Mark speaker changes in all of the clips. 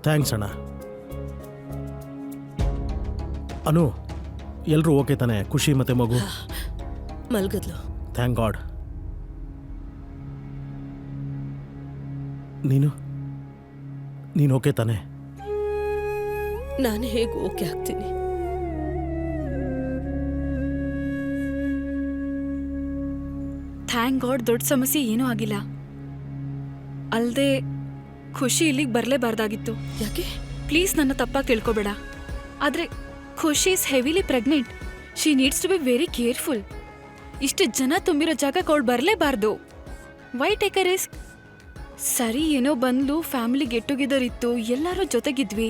Speaker 1: Thanks ಅಣ್ಣ. ಅನು, ಎಲ್ಲರೂ okay ತಾನೆ? ಖುಷಿ ಮತ್ತೆ ಮಗು
Speaker 2: ಮಲ್ಗದ್ಲು.
Speaker 1: Thank God. ನೀನು ಓಕೆ ತಾನೆ?
Speaker 2: ನಾನು ಹೇಗೆ ಓಕೆ ಆಗ್ತೀನಿ?
Speaker 3: ಥ್ಯಾಂಕ್ ಗಾಡ್, ದೊಡ್ಡ ಸಮಸ್ಯೆ ಏನೂ ಆಗಿಲ್ಲ. ಅಲ್ಲದೆ ಖುಷಿ ಇಲ್ಲಿಗೆ ಬರಲೇಬಾರ್ದಾಗಿತ್ತು.
Speaker 2: ಯಾಕೆ?
Speaker 3: ಪ್ಲೀಸ್ ನನ್ನ ತಪ್ಪಾಗಿ ತಿಳ್ಕೊಬೇಡ. ಆದರೆ Khushi is heavily pregnant. She needs to be very careful. ಇಷ್ಟು ಜನ ತುಂಬಿರೋ ಜಾಗಕ್ಕೆ ಅವಳು ಬರಲೇಬಾರ್ದು. Why take a risk? ಸರಿ, ಏನೋ ಬಂದ್ಲು, ಫ್ಯಾಮಿಲಿ ಗೆಟ್ ಟುಗೆದರ್ ಇತ್ತು, ಎಲ್ಲರೂ ಜೊತೆಗಿದ್ವಿ.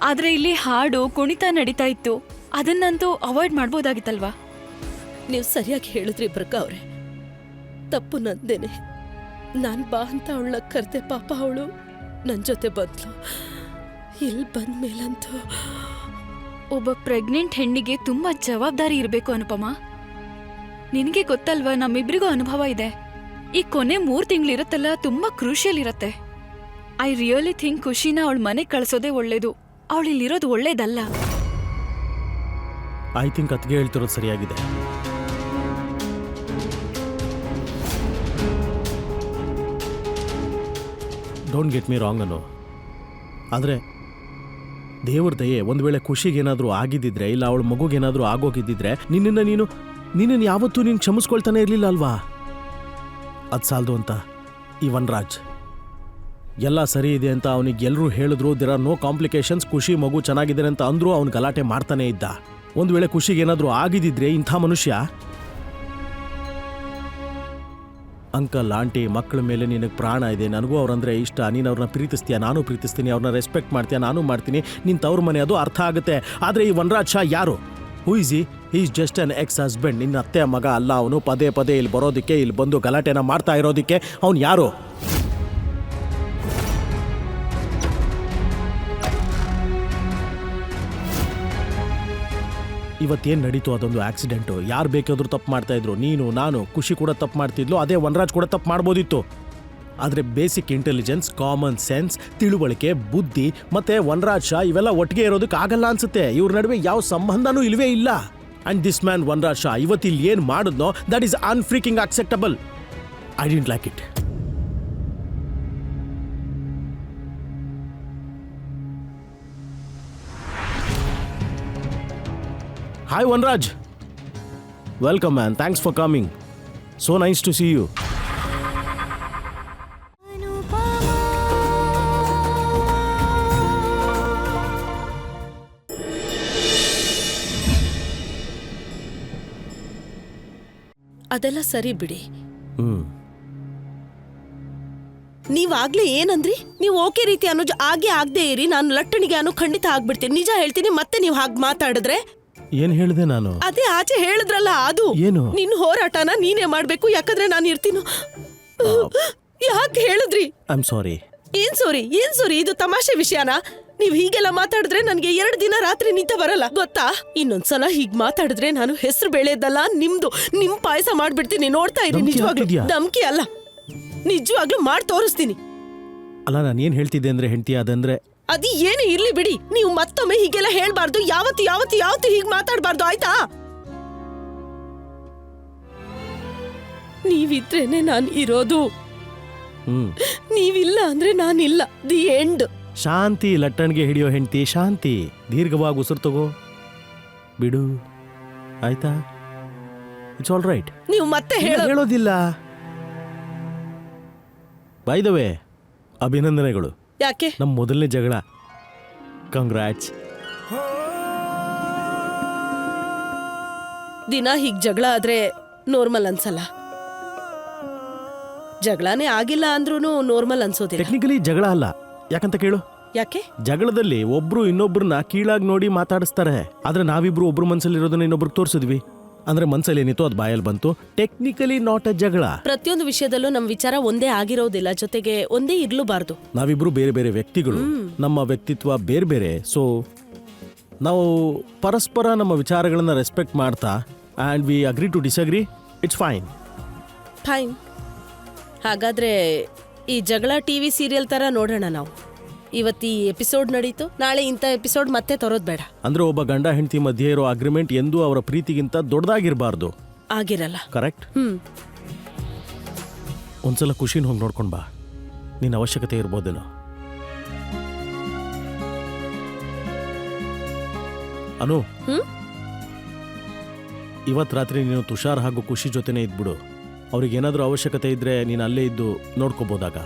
Speaker 3: ಆದರೆ ಇಲ್ಲಿ ಹಾಡು ಕುಣಿತ ನಡೀತಾ ಇತ್ತು. ಅದನ್ನಂತೂ ಅವಾಯ್ಡ್ ಮಾಡ್ಬೋದಾಗಿತ್ತಲ್ವಾ?
Speaker 2: ನೀವು ಸರಿಯಾಗಿ ಹೇಳಿದ್ರಿ ಬರ್ಕ ಅವ್ರೆ. ತಪ್ಪು ನಂದೇನೆ. ನಾನು ಬಾ ಅಂತ ಅವಳ ಕರೆದೆ. ಪಾಪ ಅವಳು ನನ್ನ ಜೊತೆ ಬಂದ್ಲು. ಇಲ್ಲಿ ಬಂದ್ಮೇಲಂತೂ
Speaker 3: ಒಬ್ಬ ಪ್ರೆಗ್ನೆಂಟ್ ಹೆಣ್ಣಿಗೆ ತುಂಬಾ ಜವಾಬ್ದಾರಿ ಇರಬೇಕು ಅನುಪಮ. ನಿನಗೆ ಗೊತ್ತಲ್ವಾ, ನಮ್ಮಿಬ್ರಿಗೂ ಅನುಭವ ಇದೆ. ಈ ಕೊನೆ 3 ತಿಂಗಳಿರುತ್ತಲ್ಲ, ತುಂಬಾ ಕ್ರೂಷಿಯಲ್ ಇರತ್ತೆ. ಐ ರಿಯಲಿ ಥಿಂಕ್ ಖುಷಿನ ಅವಳ ಮನೆಗೆ ಕಳಿಸೋದೇ ಒಳ್ಳೇದು. ಅವಳಿಲ್ಲಿರೋದು ಒಳ್ಳೇದಲ್ಲ.
Speaker 1: ಐ ಥಿಂಕ್ ಅತ್ಗೆ ಹೇಳ್ತಿರೋದು ಸರಿಯಾಗಿದೆ. ಡೋಂಟ್ ಗೆಟ್ ಮೀ ರಾಂಗ್ ಅನ್ನು. ಆದರೆ ದೇವ್ರ ದಯೆ, ಒಂದು ವೇಳೆ ಖುಷಿಗೇನಾದರೂ ಆಗಿದ್ದಿದ್ರೆ, ಇಲ್ಲ ಅವಳ ಮಗುಗೇನಾದರೂ ಆಗೋಗಿದ್ದಿದ್ರೆ, ನಿನ್ನನ್ನು ಯಾವತ್ತೂ ನೀನು ಕ್ಷಮಿಸ್ಕೊಳ್ತಾನೆ ಇರಲಿಲ್ಲ ಅಲ್ವಾ? ಅದು ಸಾಲದು ಅಂತ ಈ ವನರಾಜ್ ಎಲ್ಲ ಸರಿ ಇದೆ ಅಂತ ಅವನಿಗೆ ಎಲ್ಲರೂ ಹೇಳಿದ್ರು. ದೇರ್ ಆರ್ ನೋ ಕಾಂಪ್ಲಿಕೇಶನ್ಸ್, ಖುಷಿ ಮಗು ಚೆನ್ನಾಗಿದೆ ಅಂತ ಅಂದರೂ ಅವನು ಗಲಾಟೆ ಮಾಡ್ತಾನೆ ಇದ್ದ. ಒಂದು ವೇಳೆ ಖುಷಿಗೇನಾದರೂ ಆಗಿದ್ದಿದ್ರೆ ಇಂಥ ಮನುಷ್ಯ, ಅಂಕಲ್ ಆಂಟಿ ಮಕ್ಕಳ ಮೇಲೆ ನಿನಗೆ ಪ್ರಾಣ ಇದೆ, ನನಗೂ ಅವ್ರಂದ್ರೆ ಇಷ್ಟ, ನೀನು ಅವ್ರನ್ನ ಪ್ರೀತಿಸ್ತೀಯ, ನಾನು ಪ್ರೀತಿಸ್ತೀನಿ, ಅವ್ರನ್ನ ರೆಸ್ಪೆಕ್ಟ್ ಮಾಡ್ತೀಯ, ನಾನು ಮಾಡ್ತೀನಿ, ನಿನ್ನ ತವ್ರ ಮನೆ, ಅದು ಅರ್ಥ ಆಗುತ್ತೆ. ಆದರೆ ಈ ವನರಾಜ್ ಶಾ ಯಾರು? Who is is just an X husband. ನಿನ್ನ ಅತ್ತೆ ಮಗ ಅಲ್ಲ ಅವನು. ಪದೇ ಪದೇ ಇಲ್ಲಿ ಬರೋದಕ್ಕೆ, ಇಲ್ಲಿ ಬಂದು ಗಲಾಟೆನ ಮಾಡ್ತಾ ಇರೋದಕ್ಕೆ ಅವನು ಯಾರು? ಇವತ್ತೇನು ನಡೀತು ಅದೊಂದು ಆಕ್ಸಿಡೆಂಟು. ಯಾರು ಬೇಕಾದರೂ ತಪ್ಪು ಮಾಡ್ತಾಯಿದ್ರು. ನೀನು, ನಾನು, ಖುಷಿ ಕೂಡ ತಪ್ಪು ಮಾಡ್ತಿದ್ಲು. ಅದೇ ವನರಾಜ್ ಕೂಡ ತಪ್ಪು ಮಾಡ್ಬೋದಿತ್ತು. ಆದರೆ ಬೇಸಿಕ್ ಇಂಟೆಲಿಜೆನ್ಸ್, ಕಾಮನ್ ಸೆನ್ಸ್, ತಿಳುವಳಿಕೆ, ಬುದ್ಧಿ ಮತ್ತು ವನರಾಜ್ ಶಾ ಇವೆಲ್ಲ ಒಟ್ಟಿಗೆ ಇರೋದಕ್ಕೆ ಆಗಲ್ಲ ಅನ್ಸುತ್ತೆ. ಇವ್ರ ನಡುವೆ ಯಾವ ಸಂಬಂಧನೂ ಇಲ್ವೇ ಇಲ್ಲ. And this man Vanraj Shah ಇವತ್ತಿಲ್ಲಿ ಏನು ಮಾಡಿದ್ನೋ that is unfreaking acceptable. I didn't like it. Hi Vanraj. Welcome man. Thanks for coming. So nice to see you.
Speaker 2: ಅದೆಲ್ಲ ಸರಿ ಬಿಡಿ. ನೀವಾಗ್ಲೇ ಏನಂದ್ರಿ? ನೀವು ಓಕೆ ರೀತಿ ಅನ್ನೋ ಹಾಗೆ ಆಗದೆ ಇರಿ, ನಾನು ಲಟ್ಟಣಿಗೆ ಅನ್ನೋ ಖಂಡಿತ ಆಗ್ಬಿಡ್ತೀನಿ. ನಿಜ ಹೇಳ್ತೀನಿ. ಮತ್ತೆ ನೀವು ಹಾಗೆ ಮಾತಾಡಿದ್ರೆ
Speaker 1: ಏನ್ ಹೇಳಿದೆ ನಾನು?
Speaker 2: ಅದೇ ಆಚೆ ಹೇಳಿದ್ರಲ್ಲ, ಅದು
Speaker 1: ಏನು?
Speaker 2: ನಿನ್ನ ಹೋರಾಟನ ನೀನೇ ಮಾಡ್ಬೇಕು, ಯಾಕಂದ್ರೆ ನಾನು ಇರ್ತೀನೋ. ಯಾಕೆ ಹೇಳಿದ್ರಿ?
Speaker 1: I am sorry.
Speaker 2: ಏನ್ ಸಾರಿ? ಇದು ತಮಾಷೆ ವಿಷಯನಾ? ನೀವ್ ಹೀಗೆಲ್ಲ ಮಾತಾಡಿದ್ರೆ ನನ್ಗೆ 2 ದಿನ ರಾತ್ರಿ ನಿದ್ದೆ ಬರಲ್ಲ, ಗೊತ್ತಾ? ಇನ್ನೊಂದ್ಸಲ ಹೀಗ್ ಮಾತಾಡಿದ್ರೆ ನಾನು ಹೆಸರು ಬೆಳೆದಲ್ಲ ನಿಮ್ ಪಾಯಸ ಮಾಡ್ಬಿಡ್ತೀನಿ. ನೋಡ್ತಾ ಇರಿ. ನಿಜವಾಗ್ಲೂ ಧಮ್ಕಿ ಅಲ್ಲ, ನಿಜವಾಗ್ಲೂ ಮಾಡಿ ತೋರಿಸ್ತೀನಿ.
Speaker 1: ಅಲ್ಲ, ನಾನು ಏನ್ ಹೇಳ್ತಿದ್ದೆ ಅಂದ್ರೆ, ಹೆಂಡತಿ ಅದಂದ್ರೆ
Speaker 2: ಅದು ಏನೇ ಇರ್ಲಿ ಬಿಡಿ. ನೀವು ಮತ್ತೊಮ್ಮೆ ಹೀಗೆಲ್ಲ ಹೇಳ್ಬಾರ್ದು. ಯಾವತ್ತು ಹೀಗ್ ಮಾತಾಡ್ಬಾರ್ದು, ಆಯ್ತಾ? ನೀವಿದ್ರೇನೆ ನಾನು ಇರೋದು. ನೀವಿಲ್ಲ ಅಂದ್ರೆ ನಾನಿಲ್ಲ. The end.
Speaker 1: ಶಾಂತಿ. ಲಟ್ಟಣಿಗೆ ಹಿಡಿಯೋ ಹೆಂಡತಿ ಶಾಂತಿ. ದೀರ್ಘವಾಗಿ ಉಸಿರು ತಗೋ, ಬಿಡು, ಆಯ್ತಾ? It's all right.
Speaker 2: ನೀವು ಮತ್ತೆ
Speaker 1: ಹೇಳೋದಿಲ್ಲ. ಬೈ ದ ವೇ, ಅಭಿನಂದನೆಗಳು.
Speaker 2: ಯಾಕೆ?
Speaker 1: ನಮ್ಮ ಮೊದಲನೇ ಜಗಳ. ಕಂಗ್ರಾಟ್ಸ್.
Speaker 2: ದಿನ ಹೀಗ್ ಜಗಳ ಆದ್ರೆ ನಾರ್ಮಲ್ ಅನ್ಸಲ್ಲ. ಜಗಳನೇ ಆಗಿಲ್ಲ ಅಂದ್ರೂ ನಾರ್ಮಲ್ ಅನ್ಸೋದಿಲ್ಲ.
Speaker 1: ಟೆಕ್ನಿಕಲಿ ಜಗಳ ಅಲ್ಲ. ಯಾಕಂತ ಕೇಳು.
Speaker 2: ಯಾಕೆ?
Speaker 1: ಜಗಳದಲ್ಲಿ ಒಬ್ರು ಇನ್ನೊಬ್ರನ್ನ ಕೀಳಾಗಿ ನೋಡಿ ಮಾತಾಡಿಸ್ತಾರೆ. ಆದ್ರೆ ನಾವಿಬ್ರು ಒಬ್ರು ಮನ್ಸಲ್ಲಿರೋದನ್ನ ಇನ್ನೊಬ್ರಿಗೆ ತೋರಿಸಿದ್ವಿ. ಅಂದ್ರೆ ಮನ್ಸಲ್ಲಿ ಏನಿತ್ತು ಅದು ಬಾಯಲ್ಲಿ ಬಂತು. ಟೆಕ್ನಿಕಲಿ ನಾಟ್ ಎ ಜಗಳ.
Speaker 2: ಪ್ರತಿಯೊಂದು ವಿಷಯದಲ್ಲೂ ನಮ್ಮ ವಿಚಾರ ಒಂದೇ ಆಗಿರೋದಿಲ್ಲ, ಜೊತೆಗೆ ಒಂದೇ ಇರ್ಲೂಬಾರ್ದು.
Speaker 1: ನಾವಿಬ್ರು ಬೇರೆ ಬೇರೆ ವ್ಯಕ್ತಿಗಳು, ನಮ್ಮ ವ್ಯಕ್ತಿತ್ವ ಬೇರೆ ಬೇರೆ. ಸೊ ನಾವು ಪರಸ್ಪರ ನಮ್ಮ ವಿಚಾರಗಳನ್ನ ರೆಸ್ಪೆಕ್ಟ್ ಮಾಡ್ತಾ and we agree to disagree. It's fine.
Speaker 2: ಹಾಗಾದ್ರೆ ಈ ಜಗಳ ಟಿವಿ ಸೀರಿಯಲ್ ತರ ನೋಡೋಣ ನಾವು. ಇವತ್ತು ಈ ಎಪಿಸೋಡ್ ನಡೀತು, ನಾಳೆ ಇಂಥ ಎಪಿಸೋಡ್ ಮತ್ತೆ ತರೋದ್ ಬೇಡ.
Speaker 1: ಅಂದ್ರೆ ಒಬ್ಬ ಗಂಡ ಹೆಂಡತಿ ಮಧ್ಯೆ ಇರೋ ಅಗ್ರಿಮೆಂಟ್ ಎಂದೂ ಅವರ ಪ್ರೀತಿಗಿಂತ ದೊಡ್ಡದಾಗಿರಬಾರ್ದು.
Speaker 2: ಆಗಿರಲ್ಲ.
Speaker 1: ಕರೆಕ್ಟ್. ಒಂದ್ಸಲ ಖುಷಿನ ಹೋಗಿ ನೋಡ್ಕೊಂಡ್ ಬಾ, ನಿನ್ನ ಅವಶ್ಯಕತೆ ಇರ್ಬೋದೇನೋ. ಅನು, ಇವತ್ತು ರಾತ್ರಿ ನೀನು ತುಷಾರ್ ಹಾಗೂ ಖುಷಿ ಜೊತೆನೇ ಇದ್ಬಿಡು. ಅವ್ರಿಗೆ ಏನಾದರೂ ಅವಶ್ಯಕತೆ ಇದ್ರೆ ನೀನು ಅಲ್ಲೇ ಇದ್ದು ನೋಡ್ಕೋಬೋದಾಗ.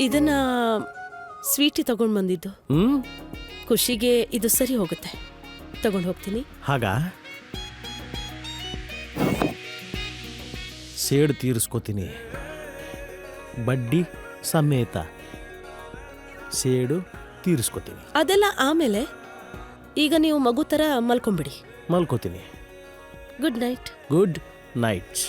Speaker 2: ಇದನ್ನ ಸ್ವೀಟಿ ತಗೊಂಡ್ ಬಂದಿದ್ದು. ಖುಷಿಗೆ ಇದು ಸರಿ ಹೋಗುತ್ತೆ, ತಗೊಂಡು ಹೋಗ್ತೀನಿ.
Speaker 1: ಹಾಗಾ? ಸೇಡು ತೀರಿಸ್ಕೋತೀನಿ, ಬಡ್ಡಿ ಸಮೇತ ಸೇಡು ತೀರಿಸ್ಕೋತೀನಿ.
Speaker 2: ಅದೆಲ್ಲ ಆಮೇಲೆ. ಈಗ ನೀವು ಮಗು ತರ ಮಲ್ಕೊಂಬಿಡಿ.
Speaker 1: ಮಲ್ಕೋತೀನಿ.
Speaker 2: Good night.
Speaker 1: Good night.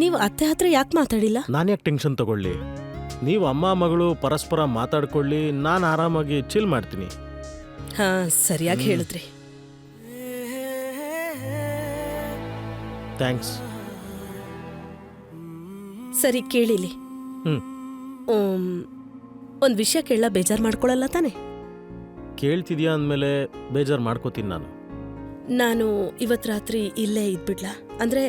Speaker 2: ನೀವು ಅತ್ತೆ ಹತ್ರ ಯಾಕೆ ಮಾತಾಡಿಲ್ಲ?
Speaker 1: ನಾನು ಯಾಕೆ ಟೆನ್ಷನ್ ತಗೊಳ್ಳಿ? ನೀವು ಅಮ್ಮ ಮಗಳು ಪರಸ್ಪರ ಮಾತಾಡ್ಕೊಳ್ಳಿ, ನಾನು ಆರಾಮಾಗಿ ಚಿಲ್ ಮಾಡ್ತೀನಿ.
Speaker 2: ಹಾ, ಸರಿಯಾಗಿ ಹೇಳಿದ್ರಿ.
Speaker 1: ಥ್ಯಾಂಕ್ಸ್.
Speaker 2: ಸರಿ, ಕೇಳಿಲಿ. ಒಂದ್ ವಿಷಯ ಕೇಳ, ಬೇಜಾರ್ ಮಾಡ್ಕೊಳಲ್ಲ ತಾನೆ?
Speaker 1: ಕೇಳ್ತಿದ್ಯಾ ಅಂದಮೇಲೆ ಬೇಜಾರು ಮಾಡ್ಕೋತೀನಿ ನಾನು.
Speaker 2: ನಾನು ಇವತ್ ರಾತ್ರಿ ಇಲ್ಲೇ ಇದ್ಬಿಡ್ಲಾ? ಅಂದ್ರೆ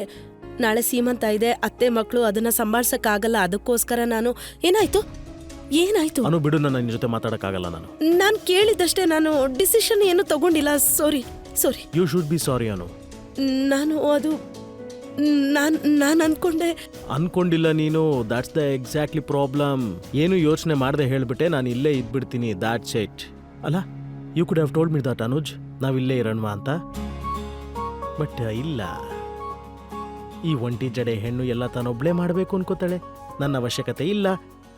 Speaker 2: ನಾಳೆ ಸೀಮಂತ ಇದೆ, ಅತ್ತೆ ಮಕ್ಕಳು ಅದನ್ನ ಸಂಭಾಳ್ಸಕ್ಕಾಗಲ್ಲ. ಅದಕ್ಕೋಸ್ಕರ ನಾನು ಏನಾಯ್ತು?
Speaker 1: ಅನು ಬಿಡು, ನನ್ನ ನಿನ್ನ ಜೊತೆ ಮಾತಾಡಕ್ಕಾಗಲ್ಲ ನಾನು.
Speaker 2: ನಾನು ಕೇಳಿದಷ್ಟೇ, ನಾನು ಡಿಸಿಷನ್ ಏನು ತಗೊಂಡಿಲ್ಲ. Sorry.
Speaker 1: You should be sorry Anu.
Speaker 2: ನಾನು
Speaker 1: ಅನ್ಕೊಂಡಿಲ್ಲ ನೀನು. That's the exactly problem. ಏನು ಯೋಚನೆ ಮಾಡದೆ ಹೇಳ್ಬಿಟ್ಟೆ, ನಾನು ಇಲ್ಲೇ ಇದ್ಬಿಡ್ತೀನಿ. That's it. ಅಲ್ಲ, you could have told me that Anuj, ನಾವಿಲ್ಲೇ ಇರೋಣ ಅಂತ. ಬಟ್ ಇಲ್ಲ, ಈ ಒಂಟಿ ಜಡೆ ಹೆಣ್ಣು ಎಲ್ಲ ತಾನೊಬ್ಳೇ ಮಾಡಬೇಕು ಅನ್ಕೋತಾಳೆ. ನನ್ನ ಅವಶ್ಯಕತೆ ಇಲ್ಲ.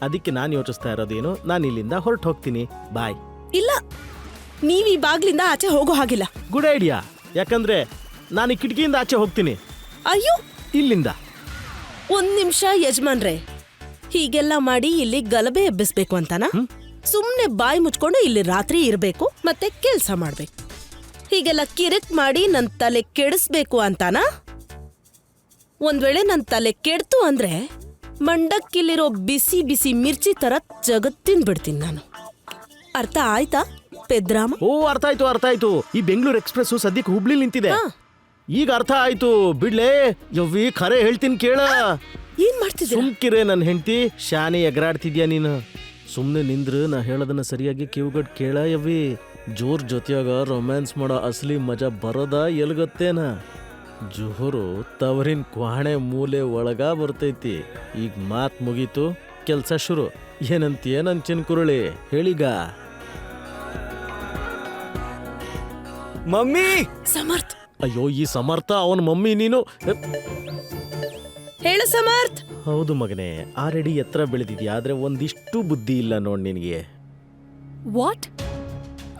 Speaker 1: ಅದಕ್ಕೆ ನಾನು ಯೋಚಿಸ್ತಾ ಇರೋದೇನು, ನಾನು ಇಲ್ಲಿಂದ ಹೊರಟು ಹೋಗ್ತೀನಿ. ಬಾಯ್.
Speaker 2: ಇಲ್ಲ, ನೀವ್ ಈ ಬಾಗ್ಲಿಂದ ಆಚೆ ಹೋಗೋ ಹಾಗಿಲ್ಲ.
Speaker 1: Good idea. ಯಾಕಂದ್ರೆ ನಾನು ಈ ಕಿಟಕಿಯಿಂದ ಆಚೆ ಹೋಗ್ತೀನಿ.
Speaker 2: ಅಯ್ಯೋ,
Speaker 1: ಇಲ್ಲಿಂದ
Speaker 2: ಒಂದ್ ನಿಮಿಷ ಯಜಮಾನ್ರೆ. ಹೀಗೆಲ್ಲ ಮಾಡಿ ಇಲ್ಲಿ ಗಲಭೆ ಎಬ್ಬಿಸ್ಬೇಕು ಅಂತಾನ? ಸುಮ್ನೆ ಬಾಯಿ ಮುಚ್ಕೊಂಡು ಇಲ್ಲಿ ರಾತ್ರಿ ಇರ್ಬೇಕು, ಮತ್ತೆ ಕೆಲ್ಸ ಮಾಡ್ಬೇಕು. ಹೀಗೆಲ್ಲ ಕಿರಿಕ್ ಮಾಡಿ ನನ್ ತಲೆ ಕೆಡಿಸ್ಬೇಕು ಅಂತಾನ? ಒಂದ್ ವೇಳೆ ನನ್ ತಲೆ ಕೆಡ್ತು ಅಂದ್ರೆ ಮಂಡಕ್ಕಿಲ್ಲಿರೋ ಬಿಸಿ ಬಿಸಿ ಮಿರ್ಚಿ ತರ ಜಗತ್ತಿನ ಬಿಡ್ತೀನಿ ನಾನು. ಅರ್ಥ ಆಯ್ತಾ ಪೆದ್ರಾಮ?
Speaker 1: ಓ, ಅರ್ಥ ಆಯ್ತು. ಈ ಬೆಂಗಳೂರು ಎಕ್ಸ್ಪ್ರೆಸ್ ಸದ್ಯಕ್ಕೆ ಹುಬ್ಳಿ ನಿಂತಿದೆ. ಈಗ ಅರ್ಥ ಆಯ್ತು. ಬಿಡ್ಲೇ ಯವ್ವಿ, ಖರೆ ಹೇಳ್ತೀನಿ ಕೇಳ.
Speaker 2: ಏನ್ ಮಾಡ್ತಿದ್ದೆ?
Speaker 1: ಸುಮ್ಕಿರೆ ನನ್ನ ಹೆಂಡತಿ. ಶಾನೆ ಎಗರಾಡ್ತಿದ್ಯಾ ನೀನು? ಸುಮ್ನೆ ನಿಂದ್ರು, ನಾ ಹೇಳೋದನ್ನ ಸರಿಯಾಗಿ ಕಿವಿಗಟ್ ಕೇಳ ಯವ್ವಿ. ಜೋರ್ ಜೊತೆಯಾಗ ರೊಮ್ಯಾನ್ಸ್ ಮಾಡೋ ಅಸಲಿ ಮಜಾ ಬರೋದ ಎಲ್ಗತ್ತೇನ? ಜೋರು ತವರಿನ ಕ್ವಾಣೆ ಮೂಲೆ ಒಳಗ ಬರ್ತೈತಿ. ಈಗ ಮಾತ್ ಮುಗೀತು, ಕೆಲ್ಸ ಶುರು. ಏನಂತೀಯ ನನ್ ಚಿನ್ಕುರುಳಿ? ಹೇಳಿಗ.
Speaker 4: ಮಮ್ಮಿ.
Speaker 2: ಸಮರ್ಥ್.
Speaker 1: ಅಯ್ಯೋ, ಈ ಸಮರ್ಥ ಅವನ ಮಮ್ಮಿ ನೀನು?
Speaker 2: ಹೇಳು ಸಮರ್ಥ್.
Speaker 1: ಹೌದು ಮಗನೇ, ಆಲ್ರೆಡಿ ಎತ್ತರ ಬೆಳೆದಿದ್ಯಾ, ಆದ್ರೆ ಒಂದಿಷ್ಟು ಬುದ್ಧಿ ಇಲ್ಲ ನೋಡ್ ನಿನಗೆ.
Speaker 3: ವಾಟ್?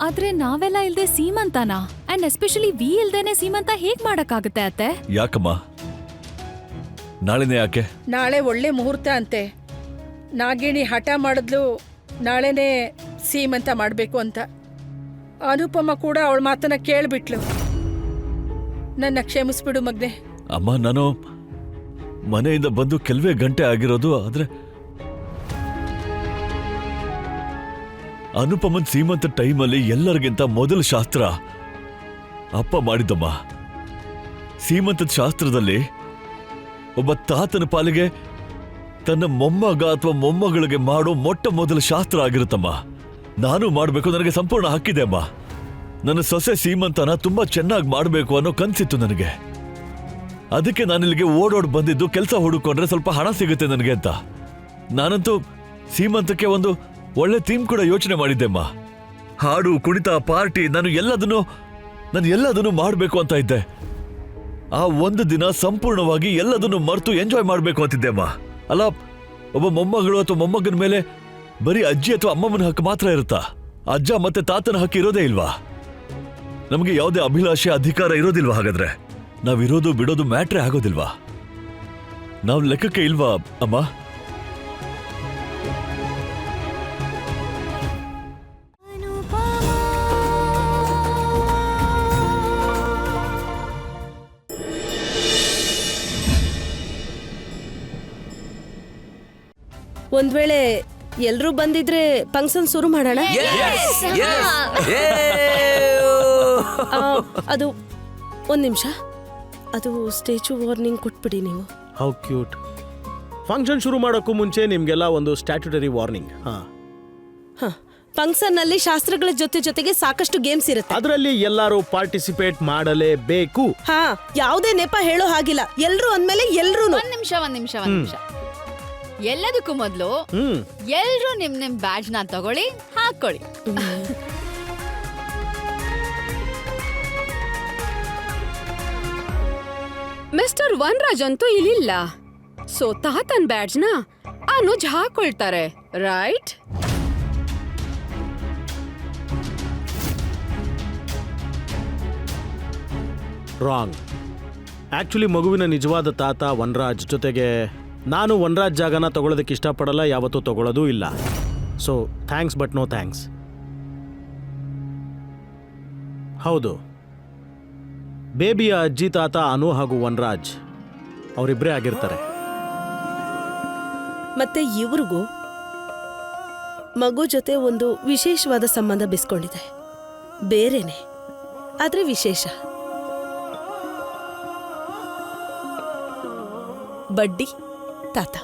Speaker 3: ಆದ್ರೆ ನಾವೆಲ್ಲ ಇಲ್ದೆ ಸೀಮಂತನಾ? ಅಂಡ್ ಎಸ್ಪೆಷಲಿ ವಿ ಇಲ್ದೇನೆ ಸೀಮಂತ ಹೇಗ್ ಮಾಡಕ್ಕಾಗತ್ತೆ ಅತ್ತೆ?
Speaker 4: ಯಾಕಮ್ಮ, ನಾಳೆನೇ ಯಾಕೆ?
Speaker 5: ನಾಳೆ ಒಳ್ಳೆ ಮುಹೂರ್ತ ಅಂತೆ. ನಾಗಿಣಿ ಹಠ ಮಾಡಿದ್ಲು ನಾಳೆನೇ ಸೀಮಂತ ಮಾಡಬೇಕು ಅಂತ. ಅನುಪಮ ಕೂಡ ಅವಳ ಮಾತನ್ನ ಕೇಳ್ಬಿಟ್ಲು. ನನ್ನ ಕ್ಷಮಿಸ್ಬಿಡು ಮಗ್ನೆ.
Speaker 4: ಅಮ್ಮ, ನಾನು ಮನೆಯಿಂದ ಬಂದು ಕೆಲವೇ ಗಂಟೆ ಆಗಿರೋದು. ಆದ್ರೆ ಅನುಪಮನ್ ಸೀಮಂತ ಟೈಮಲ್ಲಿ ಎಲ್ಲರಿಗಿಂತ ಮೊದಲ ಶಾಸ್ತ್ರ ಅಪ್ಪ ಮಾಡಿದ್ದಮ್ಮ. ಸೀಮಂತದ ಶಾಸ್ತ್ರದಲ್ಲಿ ಒಬ್ಬ ತಾತನ ಪಾಲಿಗೆ ತನ್ನ ಮೊಮ್ಮಗ ಅಥವಾ ಮೊಮ್ಮಗಳಿಗೆ ಮಾಡೋ ಮೊಟ್ಟ ಮೊದಲ ಶಾಸ್ತ್ರ ಆಗಿರುತ್ತಮ್ಮ. ನಾನು ಮಾಡಬೇಕು, ನನಗೆ ಸಂಪೂರ್ಣ ಹಕ್ಕಿದೆ ಅಮ್ಮ. ನನ್ನ ಸೊಸೆ ಸೀಮಂತನ ತುಂಬಾ ಚೆನ್ನಾಗಿ ಮಾಡಬೇಕು ಅನ್ನೋ ಕನ್ಸಿತ್ತು ನನಗೆ. ಅದಕ್ಕೆ ನಾನಿಲ್ಲಿಗೆ ಓಡೋಡ್ ಬಂದಿದ್ದು, ಕೆಲಸ ಹುಡುಕೊಂಡ್ರೆ ಸ್ವಲ್ಪ ಹಣ ಸಿಗುತ್ತೆ ನನಗೆ ಅಂತ. ನಾನಂತೂ ಸೀಮಂತಕ್ಕೆ ಒಂದು ಒಳ್ಳೆ ಥೀಮ್ ಕೂಡ ಯೋಚನೆ ಮಾಡಿದ್ದೆಮ್ಮ. ಹಾಡು ಕುಣಿತ ಪಾರ್ಟಿ ನಾನು ಎಲ್ಲದನ್ನು ಮಾಡಬೇಕು ಅಂತ ಇದ್ದೆ. ಆ ಒಂದು ದಿನ ಸಂಪೂರ್ಣವಾಗಿ ಎಲ್ಲದನ್ನು ಮರೆತು ಎಂಜಾಯ್ ಮಾಡಬೇಕು ಅಂತಿದ್ದೆ ಅಮ್ಮ. ಅಲ್ಲ, ಒಬ್ಬ ಮೊಮ್ಮಗಳು ಅಥವಾ ಮೊಮ್ಮಗನ ಮೇಲೆ ಬರೀ ಅಜ್ಜಿ ಅಥವಾ ಅಮ್ಮಮ್ಮನ ಹಕ್ಕು ಮಾತ್ರ ಇರುತ್ತಾ? ಅಜ್ಜ ಮತ್ತೆ ತಾತನ ಹಕ್ಕು ಇರೋದೇ ಇಲ್ವಾ? ನಮಗೆ ಯಾವುದೇ ಅಭಿಲಾಷೆ ಅಧಿಕಾರ ಇರೋದಿಲ್ವಾ? ಹಾಗಾದ್ರೆ ನಾವಿರೋದು ಬಿಡೋದು ಮ್ಯಾಟ್ರೇ ಆಗೋದಿಲ್ವಾ? ನಾವು ಲೆಕ್ಕಕ್ಕೆ ಇಲ್ವಾ ಅಮ್ಮ?
Speaker 2: ಒಂದ್ ವೇಳೆ ಎಲ್ರೂ ಬಂದಿದ್ರೆ ಫಂಕ್ಷನ್ ಶುರು ಮಾಡೋಣ. ಅದು ಒಂದ್ ನಿಮಿಷ, ಅದು ಸ್ಟೇಚು ವಾರ್ನಿಂಗ್ ಕೊಟ್ಬಿಡಿ ನೀವು.
Speaker 1: How cute. ಫಂಕ್ಷನ್ ಶುರು ಮಾಡೋಕ್ಕೂ ಮುಂಚೆ ನಿಮ್ಗೆಲ್ಲ ಒಂದು ಸ್ಟ್ಯಾಟ್ಯುಟರಿ ವಾರ್ನಿಂಗ್.
Speaker 2: ಫಂಕ್ಷನ್ ನಲ್ಲಿ ಶಾಸ್ತ್ರಗಳ ಜೊತೆಗೆ ಸಾಕಷ್ಟು ಗೇಮ್ಸ್ ಇರುತ್ತೆ.
Speaker 1: ಅದರಲ್ಲಿ ಎಲ್ಲರೂ ಪಾರ್ಟಿಸಿಪೇಟ್ ಮಾಡಲೇಬೇಕು.
Speaker 2: ಯಾವುದೇ ನೆಪ ಹೇಳೋ ಹಾಗಿಲ್ಲ. ಎಲ್ರು ಅಂದ್ಮೇಲೆ ಎಲ್ರು.
Speaker 6: ಒಂದ್ ನಿಮಿಷ. ಎಲ್ಲದಕ್ಕೂ ಮೊದಲು ಎಲ್ರು ನಿಮ್ ಬ್ಯಾಡ್ಜ್ ನ ತಗೊಳ್ಳಿ, ಹಾಕೊಳ್ಳಿ.
Speaker 7: ಮಿಸ್ಟರ್ ವನ್ರಾಜ್ ಅಂತೂ ಇಲ್ಲಿಲ್ಲ, ಸೊ ತಾತನ್ ಬ್ಯಾಡ್ಜ್ ನ ಅನುಜ್ ಹಾಕೊಳ್ತಾರೆ, ರೈಟ್?
Speaker 1: ರಾಂಗ್. ಆಕ್ಚುಲಿ ಮಗುವಿನ ನಿಜವಾದ ತಾತ ವನ್ರಾಜ್. ಜೊತೆಗೆ ನಾನು ವನ್ರಾಜ್ ಜಾಗನ ತಗೊಳ್ಳೋದಕ್ಕೆ ಇಷ್ಟಪಡಲ್ಲ, ಯಾವತ್ತೂ ತಗೊಳ್ಳೋದೂ ಇಲ್ಲ. So thanks but no thanks. ಹೌದು, ಬೇಬಿಯ ಅಜ್ಜಿ ತಾತ ಅನು ಹಾಗೂ ವನ್ರಾಜ್ ಅವರಿಬ್ಬರೇ ಆಗಿರ್ತಾರೆ.
Speaker 2: ಮತ್ತೆ ಇವ್ರಿಗೂ ಮಗು ಜೊತೆ ಒಂದು ವಿಶೇಷವಾದ ಸಂಬಂಧ ಬೆಸ್ಕೊಂಡಿದೆ. ಬೇರೆನೆ, ಆದ್ರೆ ವಿಶೇಷ. ಬಡ್ಡಿ ತಾತ.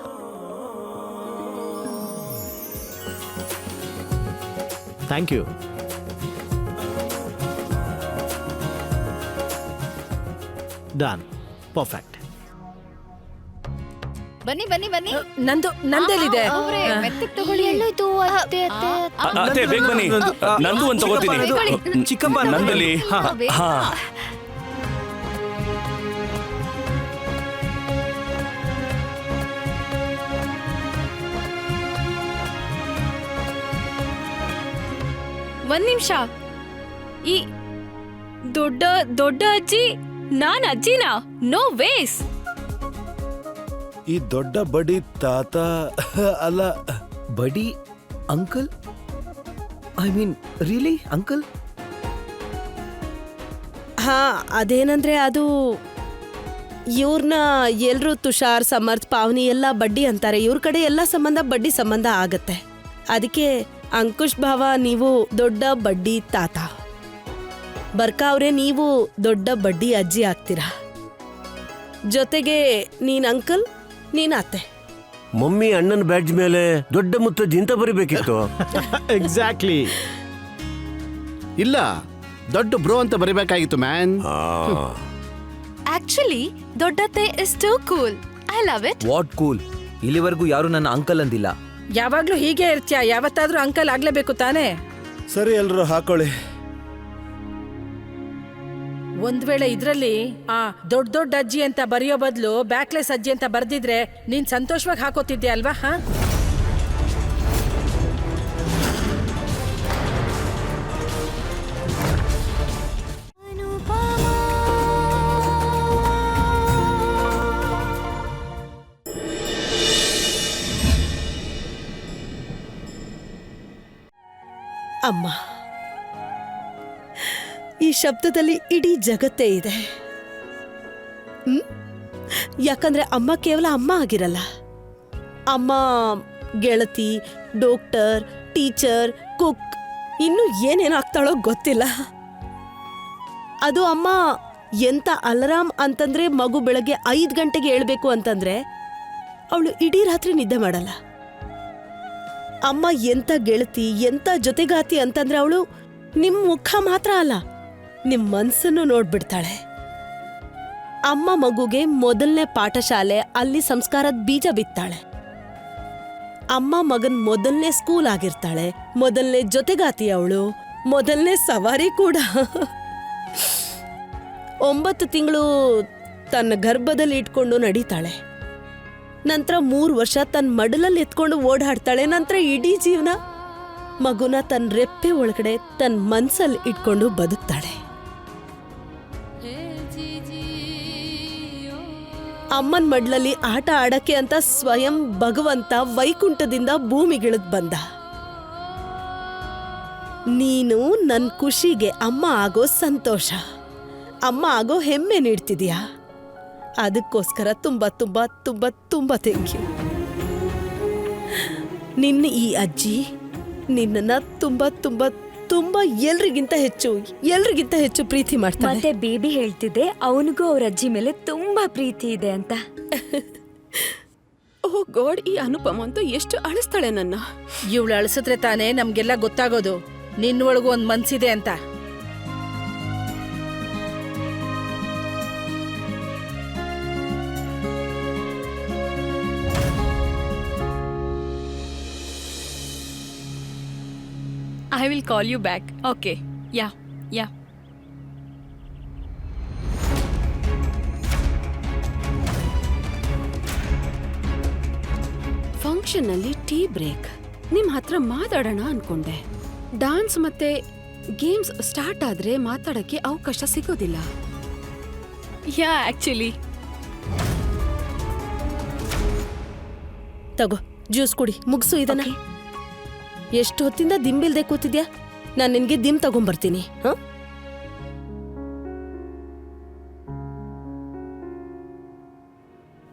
Speaker 1: Thank you. ಡನ್. ಪರ್ಫೆಕ್ಟ್.
Speaker 6: ಬನ್ನಿ.
Speaker 5: ನಂದೆಲ್ಲಿದೆ?
Speaker 6: ಅವ್ರೇ, ಮೆತ್ತಗ್ ತಗೊಳ್ಳಿ.
Speaker 8: ಅತ್ತೆ ಬೇಗ ಬನ್ನಿ, ನಂದು ಒಂದು ತಗೋತೀನಿ. ಚಿಕ್ಕಪ್ಪ ನಂದಲ್ಲಿ. ಹಾ
Speaker 3: ಒಂದ್ ನಿಮಿಷ. ಈ ದೊಡ್ಡ ಅಜ್ಜಿ ನಾನ್ ಅಜ್ಜಿನಾ? No ways.
Speaker 9: ಈ ದೊಡ್ಡ ಬಡಿ ತಾತ ಅಲ್ಲ, buddy uncle. I mean really uncle?
Speaker 2: ಅದೇನಂದ್ರೆ ಅದು ಇವ್ರನ್ನ ಎಲ್ರು ತುಷಾರ್, ಸಮರ್ಥ್, ಪಾವನಿ ಎಲ್ಲ ಬಡ್ಡಿ ಅಂತಾರೆ. ಇವ್ರ ಕಡೆ ಎಲ್ಲ ಸಂಬಂಧ ಬಡ್ಡಿ ಸಂಬಂಧ ಆಗತ್ತೆ. ಅದಕ್ಕೆ ಅಂಕುಶ್ ಭಾವ ನೀವು ದೊಡ್ಡ ಬಡ್ಡಿ ತಾತ, ಬರ್ಕಾ ಅವ್ರೆ ನೀವು ದೊಡ್ಡ ಬಡ್ಡಿ ಅಜ್ಜಿ ಆಗ್ತೀರಾ. ಜೊತೆಗೆ ನೀನ್ ಅಂಕಲ್, ನೀನ್ ಅತ್ತೆ.
Speaker 10: ಮಮ್ಮಿ ಅಣ್ಣನ ಬ್ಯಾಡ್ಜ್ ಮೇಲೆ ದೊಡ್ಡ ಮುತ್ತಜ್ಜಿ ಅಂತ ಬರಿಬೇಕಿತ್ತು.
Speaker 1: ಎಕ್ಸಾಕ್ಟ್ಲಿ.
Speaker 9: ಇಲ್ಲ, ದೊಡ್ಡ ಬ್ರೋ ಅಂತ ಬರಿಬೇಕಾಗಿತ್ತು ಮ್ಯಾನ್.
Speaker 3: ಆಕ್ಚುಲಿ ದೊಡ್ಡತ್ತೆ is too cool. I love it.
Speaker 8: What cool? ಇಲ್ಲಿವರೆಗೂ ಯಾರು ನನ್ನ ಅಂಕಲ್ ಅಂದಿಲ್ಲ.
Speaker 5: ಯಾವಾಗ್ಲೂ ಹೀಗೆ ಇರ್ತೀಯ, ಯಾವತ್ತಾದ್ರೂ ಅಂಕಲ್ ಆಗ್ಲೇಬೇಕು ತಾನೇ?
Speaker 9: ಸರಿ, ಎಲ್ರು ಹಾಕೊಳ್ಳಿ.
Speaker 5: ಒಂದ್ ವೇಳೆ ಇದ್ರಲ್ಲಿ ದೊಡ್ಡ ಅಜ್ಜಿ ಅಂತ ಬರೆಯೋ ಬದಲು ಬ್ಯಾಕ್ಲೆಸ್ ಅಜ್ಜಿ ಅಂತ ಬರ್ದಿದ್ರೆ ನೀನ್ ಸಂತೋಷವಾಗಿ ಹಾಕೋತಿದ್ದೆ ಅಲ್ವಾ?
Speaker 2: ಅಮ್ಮ, ಈ ಶಬ್ದದಲ್ಲಿ ಇಡೀ ಜಗತ್ತೇ ಇದೆ. ಯಾಕಂದ್ರೆ ಅಮ್ಮ ಕೇವಲ ಅಮ್ಮ ಆಗಿರಲ್ಲ. ಅಮ್ಮ ಗೆಳತಿ, ಡಾಕ್ಟರ್, ಟೀಚರ್, ಕುಕ್, ಇನ್ನು ಏನೇನು ಆಗ್ತಾಳೋ ಗೊತ್ತಿಲ್ಲ. ಅದು ಅಮ್ಮ ಎಂತ ಅಲಾರಾಮ್ ಅಂತಂದ್ರೆ ಮಗು ಬೆಳಗ್ಗೆ 5 ಗಂಟೆಗೆ ಏಳ್ಬೇಕು ಅಂತಂದ್ರೆ ಅವಳು ಇಡೀ ರಾತ್ರಿ ನಿದ್ದೆ ಮಾಡಲ್ಲ. ಅಮ್ಮ ಎಂತ ಗೆಳತಿ, ಎಂತ ಜೊತೆಗಾತಿ ಅಂತಂದ್ರೆ ಅವಳು ನಿಮ್ ಮುಖ ಮಾತ್ರ ಅಲ್ಲ, ನಿಮ್ ಮನ್ಸನ್ನು ನೋಡ್ಬಿಡ್ತಾಳೆ. ಅಮ್ಮ ಮಗುಗೆ ಮೊದಲನೇ ಪಾಠಶಾಲೆ, ಅಲ್ಲಿ ಸಂಸ್ಕಾರದ ಬೀಜ ಬಿತ್ತಾಳೆ. ಅಮ್ಮ ಮಗನ್ ಮೊದಲನೇ ಸ್ಕೂಲ್ ಆಗಿರ್ತಾಳೆ, ಮೊದಲನೇ ಜೊತೆಗಾತಿ ಅವಳು. ಮೊದಲನೇ ಸವಾರಿ ಕೂಡ. 9 ತಿಂಗಳು ತನ್ನ ಗರ್ಭದಲ್ಲಿ ಇಟ್ಕೊಂಡು ನಡೀತಾಳೆ. ನಂತರ 3 ವರ್ಷ ತನ್ನ ಮಡಲಲ್ಲಿ ಎತ್ಕೊಂಡು ಓಡಾಡ್ತಾಳೆ. ನಂತರ ಇಡೀ ಜೀವನ ಮಗುನ ತನ್ನ ರೆಪ್ಪೆ ಒಳಗಡೆ ತನ್ನ ಮನ್ಸಲ್ಲಿ ಇಟ್ಕೊಂಡು ಬದುಕ್ತಾಳೆ. ಅಮ್ಮನ್ ಮಡ್ಲಲ್ಲಿ ಆಟ ಆಡಕ್ಕೆ ಅಂತ ಸ್ವಯಂ ಭಗವಂತ ವೈಕುಂಠದಿಂದ ಭೂಮಿಗಿಳಿದ್ ಬಂದ. ನೀನು ನನ್ ಖುಷಿಗೆ ಅಮ್ಮ ಆಗೋ ಸಂತೋಷ, ಅಮ್ಮ ಆಗೋ ಹೆಮ್ಮೆ ನೀಡ್ತಿದೀಯಾ. ಅದಕ್ಕೋಸ್ಕರ ತುಂಬಾ ತುಂಬಾ ತುಂಬಾ ತುಂಬಾ ಥ್ಯಾಂಕ್ ಯು. ನಿನ್ನ ಈ ಅಜ್ಜಿ ನಿನ್ನನ್ನ ತುಂಬಾ ತುಂಬಾ ತುಂಬಾ ಎಲ್ರಿಗಿಂತ ಹೆಚ್ಚು ಪ್ರೀತಿ ಮಾಡ್ತಾಳೆ.
Speaker 11: ಮತ್ತೆ ಬೇಬಿ ಹೇಳ್ತಿದ್ದೆ ಅವನಿಗೂ ಅವ್ರ ಅಜ್ಜಿ ಮೇಲೆ ತುಂಬಾ ಪ್ರೀತಿ ಇದೆ ಅಂತ.
Speaker 7: ಓ ಗಾಡ್, ಈ ಅನುಪಮ ಅಂತೂ ಎಷ್ಟು ಅಳಿಸ್ತಾಳೆ ನನ್ನ.
Speaker 5: ಇವಳು ಅಳಿಸಿದ್ರೆ ತಾನೇ ನಮ್ಗೆಲ್ಲ ಗೊತ್ತಾಗೋದು ನಿನ್ನೊಳಗೂ ಒಂದ್ ಮನ್ಸಿದೆ ಅಂತ.
Speaker 3: I will call you back. Okay. Yeah.
Speaker 7: Function ಅಲ್ಲಿ ಟೀ ಬ್ರೇಕ್. ನಿಮ್ ಹತ್ರ ಮಾತಾಡೋಣ ಅನ್ಕೊಂಡೆ. ಡಾನ್ಸ್ ಮತ್ತೆ ಗೇಮ್ಸ್ ಸ್ಟಾರ್ಟ್ ಆದ್ರೆ ಮಾತಾಡಕ್ಕೆ ಅವಕಾಶ ಸಿಗೋದಿಲ್ಲ.
Speaker 3: Yeah, actually.
Speaker 2: ತಗೋ ಜ್ಯೂಸ್ ಕುಡಿ, ಮುಗ್ಸು ಇದನ್ನ. ಎಷ್ಟು ಹೊತ್ತಿಂದ ದಿಂಬಿಲ್ದೆ ಕೂತಿದ್ಯಾ? ನಾನ್ ನಿನ್ಗೆ ದಿಮ್ ತಗೊಂಬರ್ತೀನಿ.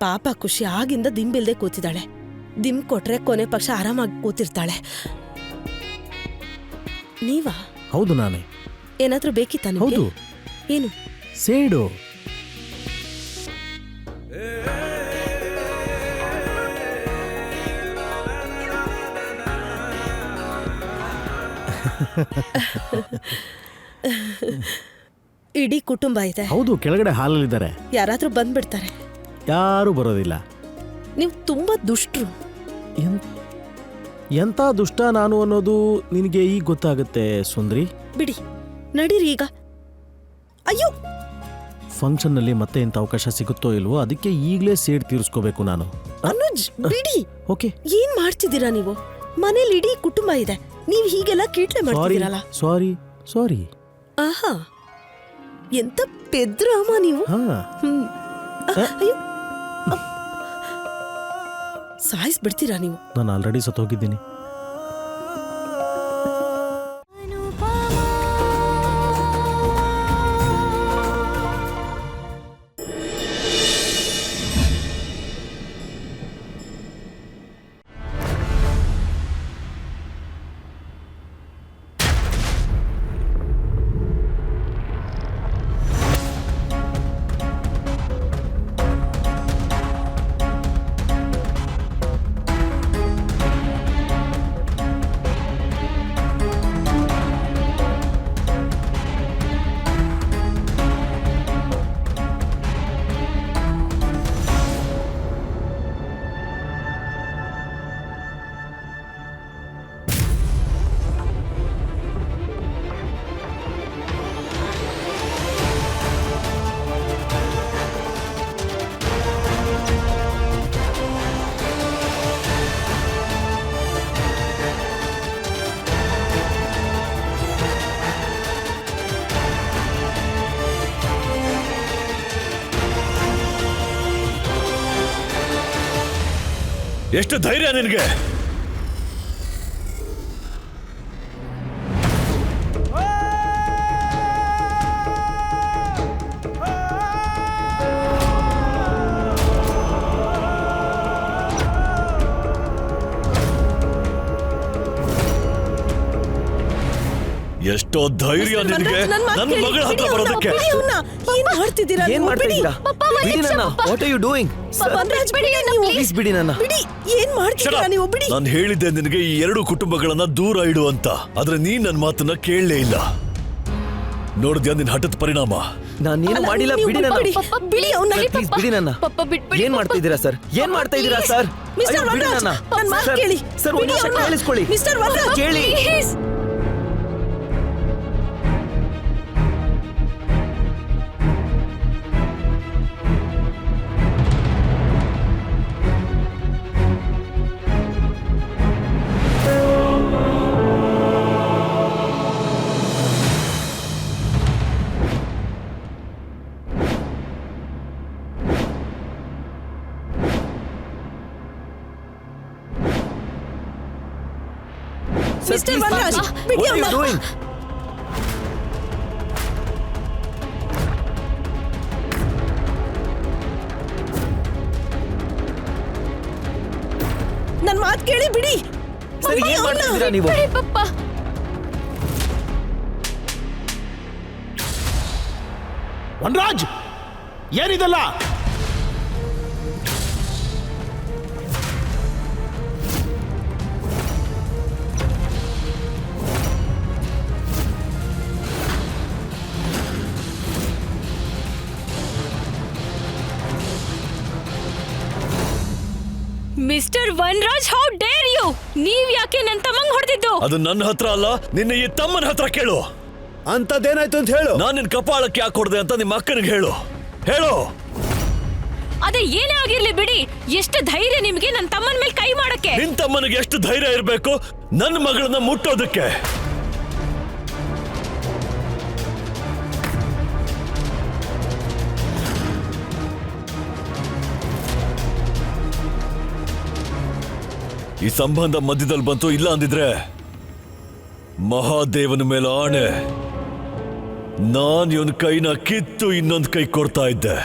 Speaker 2: ಪಾಪ ಖುಷಿ ಆಗಿಂದ ದಿಂಬಿಲ್ದೆ ಕೂತಿದ್ದಾಳೆ. ದಿಮ್ ಕೊಟ್ರೆ ಕೊನೆ ಪಕ್ಷ ಆರಾಮಾಗಿ ಕೂತಿರ್ತಾಳೆ. ನೀವಾ?
Speaker 1: ಹೌದು, ನಾನೇ.
Speaker 2: ಏನಾದ್ರೂ ಬೇಕಿತ್ತ?
Speaker 1: ಹೌದು.
Speaker 2: ಏನು?
Speaker 1: ಸೇಡು.
Speaker 2: ಇಡೀ ಕುಟುಂಬ ಇದೆ.
Speaker 1: ಹೌದು, ಕೆಳಗಡೆ ಹಾಲಲ್ಲಿದ್ದಾರೆ.
Speaker 2: ಯಾರಾದ್ರೂ ಬಂದ್ಬಿಡ್ತಾರೆ.
Speaker 1: ಯಾರು ಬರೋದಿಲ್ಲ.
Speaker 2: ನೀವು ತುಂಬಾ ದುಷ್ಟರು.
Speaker 1: ಎಂತ ದುಷ್ಟ ನಾನು ಅನ್ನೋದು ನಿನಗೆ ಈಗ ಗೊತ್ತಾಗುತ್ತೆ ಸುಂದ್ರಿ.
Speaker 2: ಬಿಡಿ, ನಡೀರಿ ಈಗ. ಅಯ್ಯೋ,
Speaker 1: ಫಂಕ್ಷನ್ ನಲ್ಲಿ ಮತ್ತೆ ಎಂತ ಅವಕಾಶ ಸಿಗುತ್ತೋ ಇಲ್ವೋ, ಅದಕ್ಕೆ ಈಗಲೇ ಸೇಡ್ ತೀರಿಸ್ಕೋಬೇಕು ನಾನು.
Speaker 2: ಅನುಜ್ ಬಿಡಿ.
Speaker 1: ಓಕೆ.
Speaker 2: ಏನ್ ಮಾಡ್ತಿದ್ದೀರಾ ನೀವು? ಮನೇಲಿ ಇಡೀ ಕುಟುಂಬ ಇದೆ, ನೀವು ಹೀಗೆಲ್ಲ ಕೀಟ್ಲೆ ಮಾಡ್ತಿದ್ದೀರಲ್ಲ.
Speaker 1: ಸಾರಿ.
Speaker 2: ಆಹಾ, ಎಂತ ಪೆದ್ರಾಮ ನೀವು. ಅಯ್ಯೋ, ಸಾಯಿಸ್ಬಿಡ್ತೀರಾ ನೀವು.
Speaker 1: ನಾನು ಆಲ್ರೆಡಿ ಸತ್ತೋಗಿದ್ದೀನಿ.
Speaker 4: ಎಷ್ಟು ಧೈರ್ಯ ನಿನಗೆ? ಎಷ್ಟೋ ಧೈರ್ಯ ನಿನಗೆ ನನ್ನ ಮಗಳ ಹತ್ರ ಬರೋದಕ್ಕೆ.
Speaker 2: ಏನ್ ಮಾಡ್ತಿದ್ದೀರಾ?
Speaker 10: ಏನ್ ಮಾಡ್ತಾ ಇದ್ದೀರಾ? ಬಿಡಿ ನನ್ನ. What are you doing? Please ಬಿಡಿ ನನ್ನ.
Speaker 2: ಬಿಡಿ, ಏನ್ ಮಾಡ್ತಿದ್ದೀರಾ ನೀವು? ಬಿಡಿ.
Speaker 4: ನಾನು ಹೇಳಿದ್ದೆ ನಿನಗೆ ಈ 2 ಕುಟುಂಬಗಳನ್ನ ದೂರ ಇಡು ಅಂತ, ಆದ್ರೆ ನೀನ್ ನನ್ನ ಮಾತನ್ನ ಕೇಳಲೇ ಇಲ್ಲ. ನೋಡಿದ್ಯಾ ನಿನ್ ಹಠದ ಪರಿಣಾಮ?
Speaker 10: ನಾನೇನು ಮಾಡಿಲ್ಲ, ಬಿಡಿ ನನ್ನ.
Speaker 2: ಬಿಡಿ ಅವನ್ನ.
Speaker 10: ಪ್ಲೀಸ್ ಬಿಡಿ ನನ್ನ. ಏನ್ ಮಾಡ್ತಾ ಇದ್ದೀರಾ ಸರ್? ಏನ್ ಮಾಡ್ತಾ ಇದ್ದೀರಾ ಸರ್?
Speaker 2: ಮಿಸ್ಟರ್
Speaker 10: ಬಿಡಿ
Speaker 2: ವನರಾಜ್,
Speaker 10: ನನ್ನ.
Speaker 2: ನನ್ನ ಮಾತು ಕೇಳಿ.
Speaker 10: ಸರ್, ಒಂದು ನಿಮಿಷ ಕೇಳಿಸ್ಕೊಳ್ಳಿ.
Speaker 2: ಮಿಸ್ಟರ್ ವನರಾಜ್,
Speaker 10: ಕೇಳಿ.
Speaker 2: ಮಿಸ್ಟರ್ ವನರಾಜ್ ಬಿಡಿ
Speaker 10: What are you
Speaker 2: ಅವ್ನ.
Speaker 10: doing?
Speaker 2: ನನ್ ಮಾತ್ ಕೇಳಿ ಬಿಡಿ.
Speaker 10: ಸರಿ,
Speaker 2: ಅಮ್ಮ,
Speaker 10: ಏನ್
Speaker 2: ಅವ್ನ.
Speaker 10: ಮಾಡ್ತಿದ್ದೀರಾ ನೀವು?
Speaker 6: ಬಿಡಿ ಪಪ್ಪ.
Speaker 1: ವನರಾಜ್ ಏನಿದೆಲ್ಲ?
Speaker 3: Mister Vanraj, how dare you! ನೀವ್ ಯಾಕೆ ನನ್ ತಮ್ಮಂಗ್ ಹೊಡೆದಿದ್ದು?
Speaker 4: ಅದು ನನ್ನ ಹತ್ರ ಅಲ್ಲ, ನಿನ್ನ ಈ ತಮ್ಮನ ಹತ್ರ ಕೇಳು.
Speaker 9: ಅಂತದೇನಾಯ್ತು ಅಂತ ಹೇಳು.
Speaker 4: ನಾನ್ ನಿನ್ ಕಪಾಳಕ್ಕೆ ಯಾಕೆ ಹೊಡೆದೆ ಅಂತ ನಿಮ್ಮ ಅಕ್ಕನಿಗೆ ಹೇಳು. ಹೇಳು.
Speaker 3: ಅದೇ ಏನೇ ಆಗಿರ್ಲಿ ಬಿಡಿ. ಎಷ್ಟು ಧೈರ್ಯ ನಿಮ್ಗೆ ನನ್ ತಮ್ಮನ ಮೇಲೆ ಕೈ ಮಾಡಕ್ಕೆ?
Speaker 4: ನಿನ್ ತಮ್ಮನಿಗೆ ಎಷ್ಟು ಧೈರ್ಯ ಇರಬೇಕು ನನ್ನ ಮಗಳನ್ನ ಮುಟ್ಟೋದಕ್ಕೆ? ಈ ಸಂಬಂಧ ಮಧ್ಯದಲ್ಲಿ ಬಂತು, ಇಲ್ಲ ಅಂದಿದ್ರೆ ಮಹಾದೇವನ ಮೇಲೆ ಆಣೆ, ನಾನ್ ಇವನ್ ಕೈನ ಕಿತ್ತು ಇನ್ನೊಂದು ಕೈ ಕೊಡ್ತಾ ಇದ್ದೆ.